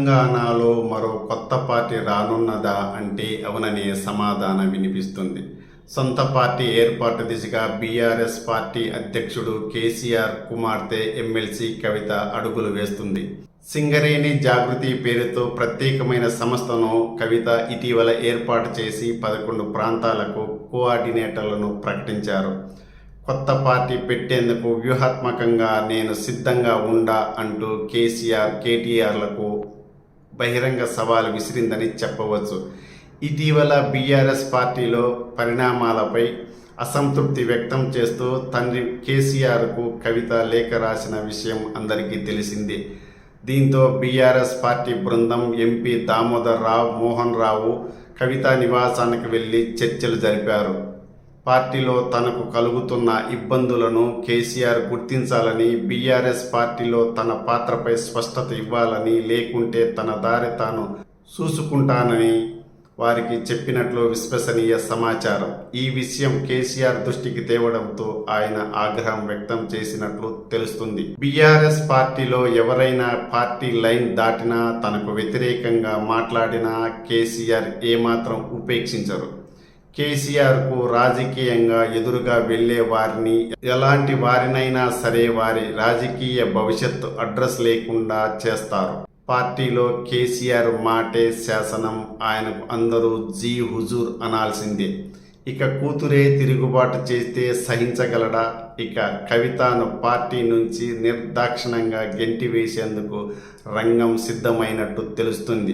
తెలంగాణలో మరో కొత్త పార్టీ రానున్నదా అంటే అవుననే సమాధానం వినిపిస్తుంది. సొంత పార్టీ ఏర్పాటు దిశగా బీఆర్ఎస్ పార్టీ అధ్యక్షుడు కేసీఆర్ కుమార్తె ఎమ్మెల్సీ కవిత అడుగులు వేస్తుంది. సింగరేణి జాగృతి పేరుతో ప్రత్యేకమైన సంస్థను కవిత ఇటీవల ఏర్పాటు చేసి 11 ప్రాంతాలకు కోఆర్డినేటర్లను ప్రకటించారు. కొత్త పార్టీ పెట్టేందుకు వ్యూహాత్మకంగా నేను సిద్ధంగా ఉండా అంటూ కేటీఆర్లకు బహిరంగ సవాల్ విసిరిందని చెప్పవచ్చు. ఇటీవల బీఆర్ఎస్ పార్టీలో పరిణామాలపై అసంతృప్తి వ్యక్తం చేస్తూ తండ్రి కేసీఆర్కు కవిత లేఖ రాసిన విషయం అందరికీ తెలిసిందే. దీంతో బీఆర్ఎస్ పార్టీ బృందం ఎంపీ దామోదర్ రావు మోహన్ రావు కవిత నివాసానికి వెళ్లి చర్చలు జరిపారు. పార్టీలో తనకు కలుగుతున్న ఇబ్బందులను కేసీఆర్ గుర్తించాలని, బీఆర్ఎస్ పార్టీలో తన పాత్రపై స్పష్టత ఇవ్వాలని, లేకుంటే తన దారి తాను చూసుకుంటానని వారికి చెప్పినట్లు విశ్వసనీయ సమాచారం. ఈ విషయం కేసీఆర్ దృష్టికి తేవడంతో ఆయన ఆగ్రహం వ్యక్తం చేసినట్లు తెలుస్తుంది. బీఆర్ఎస్ పార్టీలో ఎవరైనా పార్టీ లైన్ దాటినా, తనకు వ్యతిరేకంగా మాట్లాడినా కేసీఆర్ ఏమాత్రం ఉపేక్షించరు. కేసీఆర్కు రాజకీయంగా ఎదురుగా వెళ్లే వారిని, ఎలాంటి వారినైనా సరే వారి రాజకీయ భవిష్యత్తు అడ్రస్ లేకుండా చేస్తారు. పార్టీలో కేసీఆర్ మాటే శాసనం. ఆయనకు అందరూ జీ హుజూర్ అనాల్సిందే. ఇక కూతురే తిరుగుబాటు చేస్తే సహించగలడా? ఇక కవితను పార్టీ నుంచి నిర్దాక్షిణ్యంగా గెంటివేసేందుకు రంగం సిద్ధమైనట్టు తెలుస్తుంది.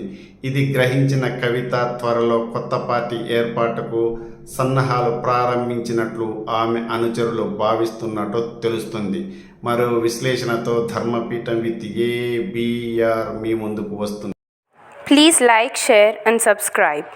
ఇది గ్రహించిన కవిత త్వరలో కొత్త పార్టీ ఏర్పాటుకు సన్నాహాలు ప్రారంభించినట్లు ఆమె అనుచరులు భావిస్తున్నట్టు తెలుస్తుంది. మరో విశ్లేషణతో ధర్మపీఠం విత్ ABR మీ ముందుకు వస్తుంది. Please like, share and subscribe.